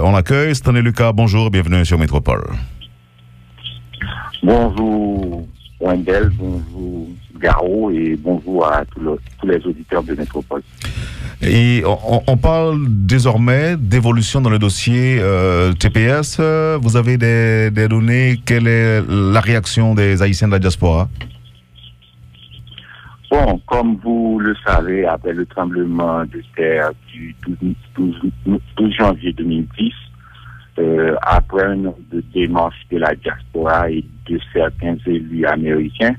On accueille Stanley Lucas. Bonjour, bienvenue sur Métropole. Bonjour Wendell, bonjour Garo et bonjour à tous les auditeurs de Métropole. Et on parle désormais d'évolution dans le dossier TPS. Vous avez des données. Quelle est la réaction des Haïtiens de la diaspora? Bon, comme vous le savez, après le tremblement de terre du 12 janvier 2010, après un nombre de démarches de la diaspora et de certains élus américains,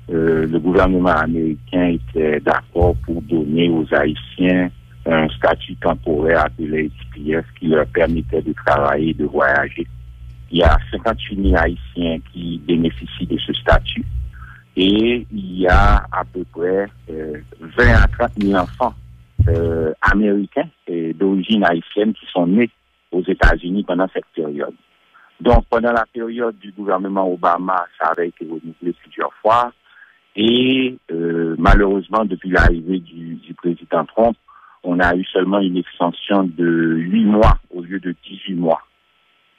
le gouvernement américain était d'accord pour donner aux Haïtiens un statut temporaire appelé TPS qui leur permettait de travailler et de voyager. Il y a 58 000 Haïtiens qui bénéficient de ce statut et il y a à peu près 20 à 30 000 enfants américains d'origine haïtienne qui sont nés aux États-Unis pendant cette période. Donc, pendant la période du gouvernement Obama, ça avait été renouvelé plusieurs fois. Et malheureusement, depuis l'arrivée du président Trump, on a eu seulement une extension de 8 mois au lieu de 18 mois.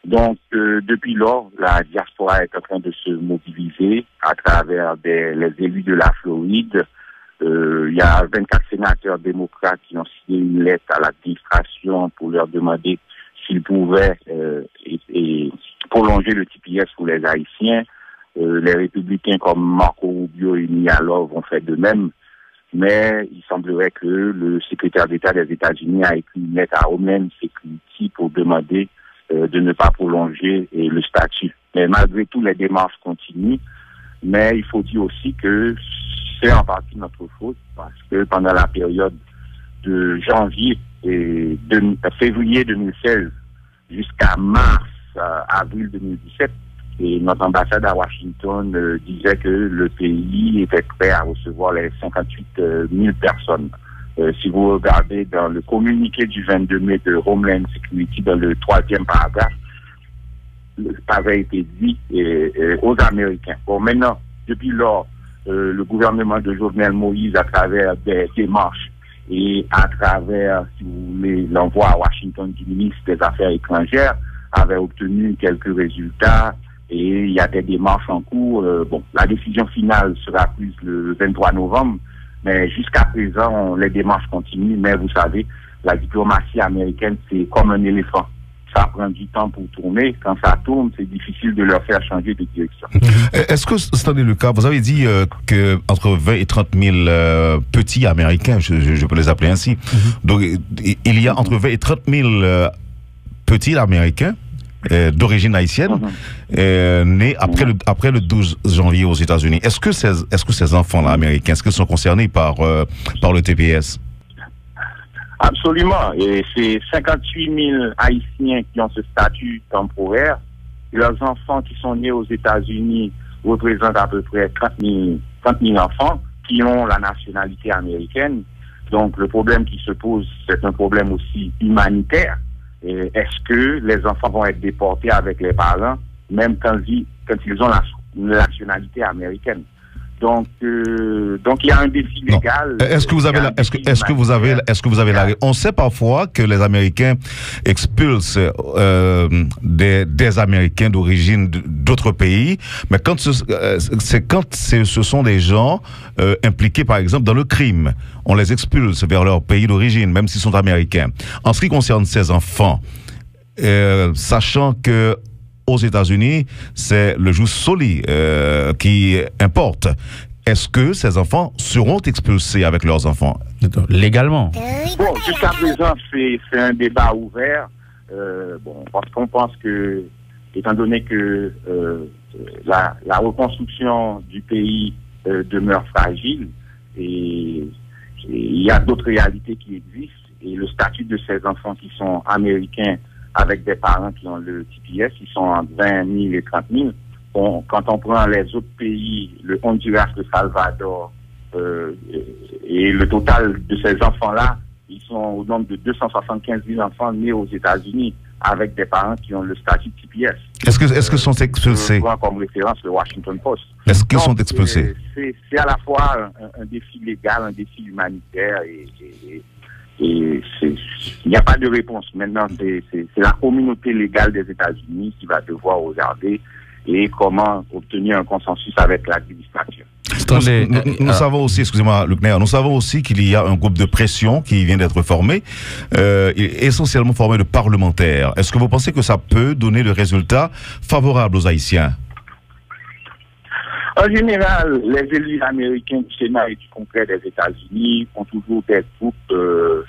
Donc, depuis lors, la diaspora est en train de se mobiliser à travers les élus de la Floride. Il y a 24 sénateurs démocrates qui ont signé une lettre à l'administration pour leur demander s'ils pouvaient prolonger le TPS pour les Haïtiens. Les républicains comme Marco Rubio et Mialov ont fait de même. Mais il semblerait que le secrétaire d'État des États-Unis a écrit une lettre à Homeland Security pour demander de ne pas prolonger le statut. Mais malgré tout, les démarches continuent. Mais il faut dire aussi que c'est en partie notre faute parce que pendant la période de janvier et février 2016 jusqu'à avril 2017, et notre ambassade à Washington disait que le pays était prêt à recevoir les 58 000 personnes. Si vous regardez dans le communiqué du 22 mai de Homeland Security, dans le 3e paragraphe, ça avait été dit aux Américains. Bon, maintenant, depuis lors, le gouvernement de Jovenel Moïse, à travers des démarches et à travers, si vous voulez, l'envoi à Washington du ministre des Affaires étrangères, avait obtenu quelques résultats. Et il y a des démarches en cours. La décision finale sera prise le 23 novembre, mais jusqu'à présent, les démarches continuent. Mais vous savez, la diplomatie américaine, c'est comme un éléphant. Ça prend du temps pour tourner. Quand ça tourne, c'est difficile de leur faire changer de direction. Est-ce que, Stanley Lucas, vous avez dit que entre 20 et 30 000 petits Américains, je peux les appeler ainsi, donc il y a entre 20 et 30 000 petits Américains d'origine haïtienne, nés après le 12 janvier aux États-Unis. Est-ce que ces enfants-là américains, est-ce qu'ils sont concernés par le TPS? Absolument. Et c'est 58 000 Haïtiens qui ont ce statut temporaire. Leurs enfants qui sont nés aux États-Unis représentent à peu près 30 000 enfants qui ont la nationalité américaine. Donc le problème qui se pose, c'est un problème aussi humanitaire. Est-ce que les enfants vont être déportés avec les parents, même quand ils ont la nationalité américaine? Donc il y a un défi légal. Est-ce que vous avez la On sait parfois que les Américains expulsent des Américains d'origine d'autres pays, mais quand ce sont des gens impliqués par exemple dans le crime, on les expulse vers leur pays d'origine, même s'ils sont américains. En ce qui concerne ces enfants, sachant que aux États-Unis, c'est le jus soli qui importe. Est-ce que ces enfants seront expulsés avec leurs enfants légalement? Bon, jusqu'à présent, c'est un débat ouvert. Parce qu'on pense que, étant donné que la reconstruction du pays demeure fragile, et il y a d'autres réalités qui existent, et le statut de ces enfants qui sont américains avec des parents qui ont le TPS, ils sont entre 20 000 et 30 000. Bon, quand on prend les autres pays, le Honduras, le Salvador, et le total de ces enfants-là, ils sont au nombre de 275 000 enfants nés aux États-Unis avec des parents qui ont le statut de TPS. Est-ce que sont expulsés? Je prends comme référence le Washington Post. Est-ce qu'ils sont expulsés? C'est à la fois un défi légal, un défi humanitaire, Et il n'y a pas de réponse. Maintenant, c'est la communauté légale des États-Unis qui va devoir regarder et comment obtenir un consensus avec l'administration. Nous savons aussi, excusez-moi, Luc Nair, nous savons aussi qu'il y a un groupe de pression qui vient d'être formé, essentiellement formé de parlementaires. Est-ce que vous pensez que ça peut donner le résultat favorable aux Haïtiens? En général, les élus américains du Sénat et du Congrès des États-Unis ont toujours des groupes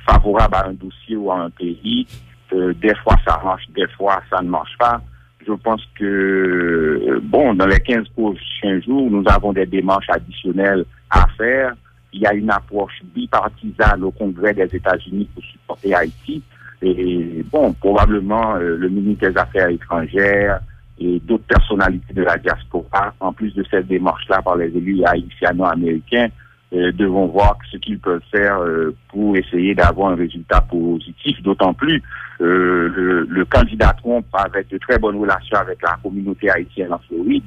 favorables à un dossier ou à un pays. Des fois, ça marche, des fois, ça ne marche pas. Je pense que, dans les 15 prochains jours, nous avons des démarches additionnelles à faire. Il y a une approche bipartisane au Congrès des États-Unis pour supporter Haïti. Et probablement, le ministre des Affaires étrangères et d'autres personnalités de la diaspora, en plus de cette démarche-là par les élus haïtiano-américains, devront voir ce qu'ils peuvent faire pour essayer d'avoir un résultat positif, d'autant plus le candidat Trump avait de très bonnes relations avec la communauté haïtienne en Floride.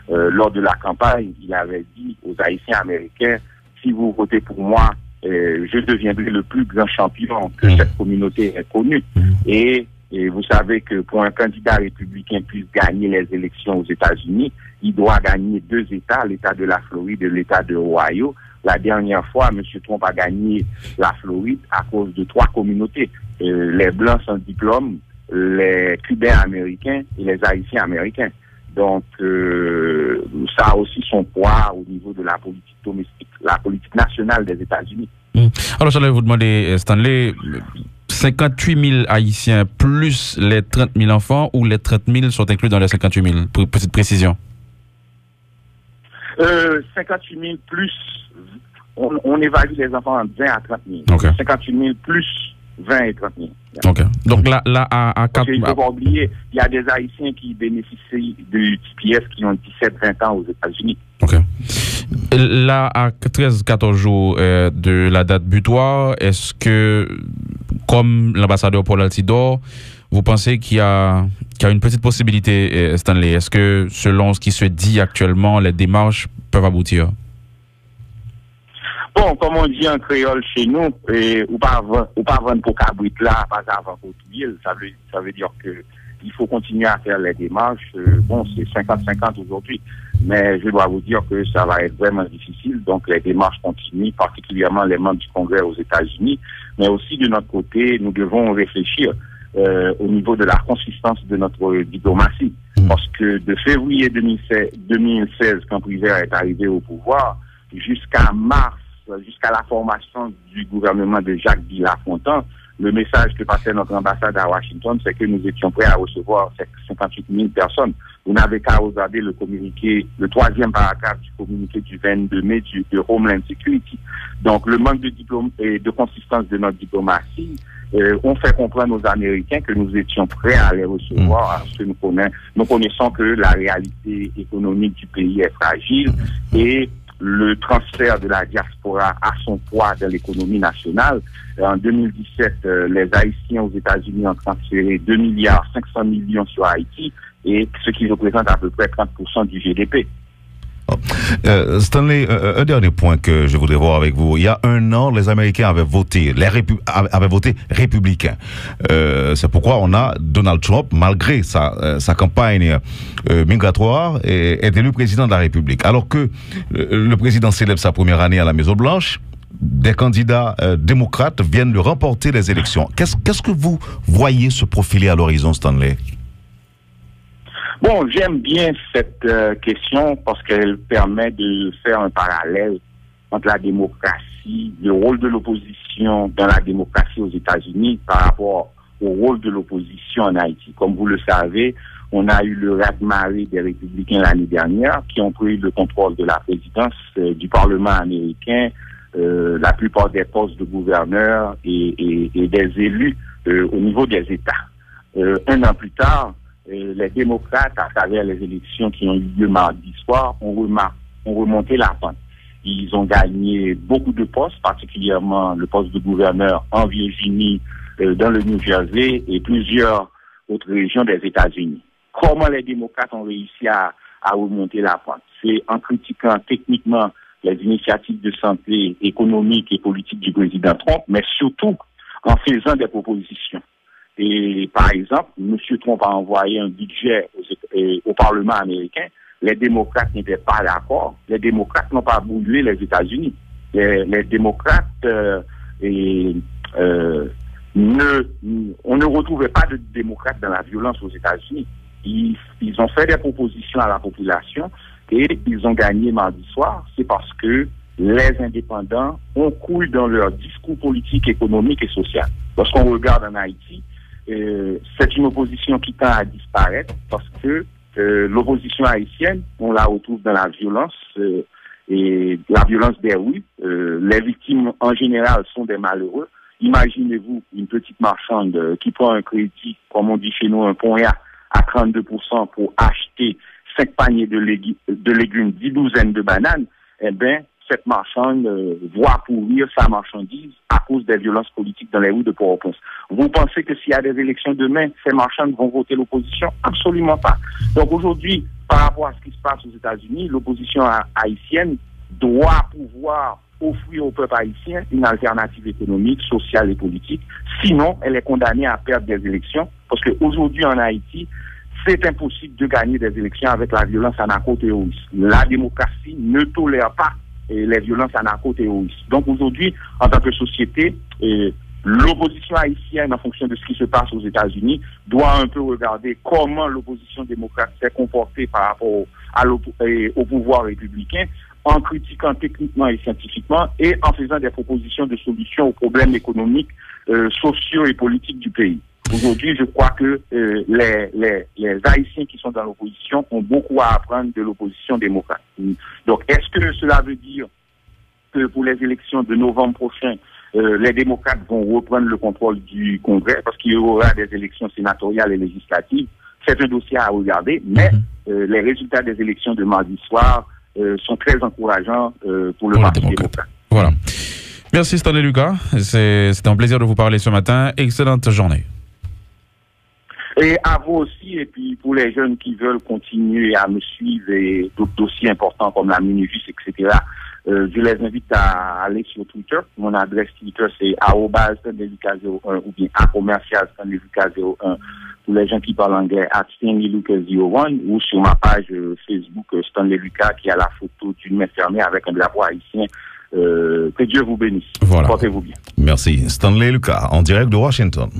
Lors de la campagne, il avait dit aux Haïtiens américains, si vous votez pour moi, je deviendrai le plus grand champion que cette communauté ait connu. Et vous savez que pour un candidat républicain puisse gagner les élections aux États-Unis, il doit gagner 2 États, l'État de la Floride et l'État de Ohio. La dernière fois, M. Trump a gagné la Floride à cause de 3 communautés. Les Blancs sans diplôme, les Cubains américains et les Haïtiens américains. Donc, ça a aussi son poids au niveau de la politique domestique, la politique nationale des États-Unis. Alors, j'allais vous demander, Stanley, 58 000 Haïtiens plus les 30 000 enfants ou les 30 000 sont inclus dans les 58 000, pour petite précision? 58 000 plus, on évalue les enfants entre 20 à 30 000. Okay. 58 000 plus 20 et 30 000. Ok. Donc là à 4... Il ne faut pas oublier, il y a des Haïtiens qui bénéficient du TPS qui ont 17-20 ans aux États-Unis. Ok. Là, à 13-14 jours de la date butoir, est-ce que, comme l'ambassadeur Paul Altidore, vous pensez qu'il y a une petite possibilité, Stanley? Est-ce que, selon ce qui se dit actuellement, les démarches peuvent aboutir? Comme on dit en créole chez nous, ou pas vendre pour cabrit là, pas avant pour tout ça veut dire que il faut continuer à faire les démarches. C'est 50-50 aujourd'hui, mais je dois vous dire que ça va être vraiment difficile. Donc les démarches continuent, particulièrement les membres du Congrès aux États-Unis, mais aussi de notre côté, nous devons réfléchir au niveau de la consistance de notre diplomatie. Parce que de février 2016, quand Prévert est arrivé au pouvoir, jusqu'à mars, jusqu'à la formation du gouvernement de Jacques Billafontaine, le message que passait notre ambassade à Washington, c'est que nous étions prêts à recevoir 58 000 personnes. Vous n'avez qu'à regarder le communiqué, le 3e paragraphe du communiqué du 22 mai de Homeland Security. Donc, le manque de de consistance de notre diplomatie, on fait comprendre aux Américains que nous étions prêts à les recevoir, parce que nous connaissons que la réalité économique du pays est fragile et le transfert de la diaspora a son poids dans l'économie nationale. En 2017, les Haïtiens aux États-Unis ont transféré 2,5 milliards sur Haïti, et ce qui représente à peu près 30% du GDP. Stanley, un dernier point que je voudrais voir avec vous. Il y a 1 an, les Américains avaient voté, républicain. C'est pourquoi on a Donald Trump, malgré sa campagne migratoire, est élu président de la République. Alors que le président célèbre sa première année à la Maison-Blanche, des candidats démocrates viennent de remporter les élections. Qu'est-ce que vous voyez se profiler à l'horizon, Stanley? J'aime bien cette question parce qu'elle permet de faire un parallèle entre la démocratie, le rôle de l'opposition dans la démocratie aux États-Unis par rapport au rôle de l'opposition en Haïti. Comme vous le savez, on a eu le raz-de-marée des républicains l'année dernière qui ont pris le contrôle de la présidence du Parlement américain, la plupart des postes de gouverneurs et des élus au niveau des États. 1 an plus tard, les démocrates, à travers les élections qui ont eu lieu mardi soir, ont remonté la pente. Ils ont gagné beaucoup de postes, particulièrement le poste de gouverneur en Virginie, dans le New Jersey et plusieurs autres régions des États-Unis. Comment les démocrates ont réussi à remonter la pente? C'est en critiquant techniquement les initiatives de santé économique et politique du président Trump, mais surtout en faisant des propositions. Et par exemple, M. Trump a envoyé un budget au Parlement américain. Les démocrates n'étaient pas d'accord. Les démocrates n'ont pas bougé les États-Unis. Les démocrates on ne retrouvait pas de démocrates dans la violence aux États-Unis. Ils ont fait des propositions à la population et ils ont gagné mardi soir. C'est parce que les indépendants ont coulé dans leur discours politique, économique et social. Lorsqu'on regarde en Haïti, c'est une opposition qui tend à disparaître parce que l'opposition haïtienne, on la retrouve dans la violence et la violence des rues. Les victimes en général sont des malheureux. Imaginez-vous une petite marchande qui prend un crédit, comme on dit chez nous, un point à 32% pour acheter 5 paniers de légumes, 10 douzaines de bananes. Eh bien, cette marchande voit pourrir sa marchandise à cause des violences politiques dans les rues de Port-au-Prince. Vous pensez que s'il y a des élections demain, ces marchands vont voter l'opposition? Absolument pas. Donc aujourd'hui, par rapport à ce qui se passe aux États-Unis, l'opposition haïtienne doit pouvoir offrir au peuple haïtien une alternative économique, sociale et politique. Sinon, elle est condamnée à perdre des élections parce qu'aujourd'hui en Haïti, c'est impossible de gagner des élections avec la violence anarcho-terroriste. La démocratie ne tolère pas les violences anarcho-terroristes. Donc aujourd'hui, en tant que société, l'opposition haïtienne, en fonction de ce qui se passe aux États-Unis, doit un peu regarder comment l'opposition démocrate s'est comportée par rapport au pouvoir républicain, en critiquant techniquement et scientifiquement et en faisant des propositions de solutions aux problèmes économiques, sociaux et politiques du pays. Aujourd'hui, je crois que les Haïtiens qui sont dans l'opposition ont beaucoup à apprendre de l'opposition démocrate. Donc, est-ce que cela veut dire que pour les élections de novembre prochain, les démocrates vont reprendre le contrôle du Congrès parce qu'il y aura des élections sénatoriales et législatives? C'est un dossier à regarder, mais les résultats des élections de mardi soir sont très encourageants pour le Parti démocrate. Voilà. Merci Stanley Lucas. C'est un plaisir de vous parler ce matin. Excellente journée. Et à vous aussi, et puis pour les jeunes qui veulent continuer à me suivre et d'autres dossiers importants comme la Minijus, etc., je les invite à aller sur Twitter. Mon adresse Twitter, c'est @StanleyLucas01 ou bien @StanleyLucas01 pour les gens qui parlent anglais, @StanleyLucas01 ou sur ma page Facebook Stanley Lucas qui a la photo d'une main fermée avec un drapeau haïtien. Que Dieu vous bénisse. Voilà. Portez-vous bien. Merci. Stanley Lucas, en direct de Washington.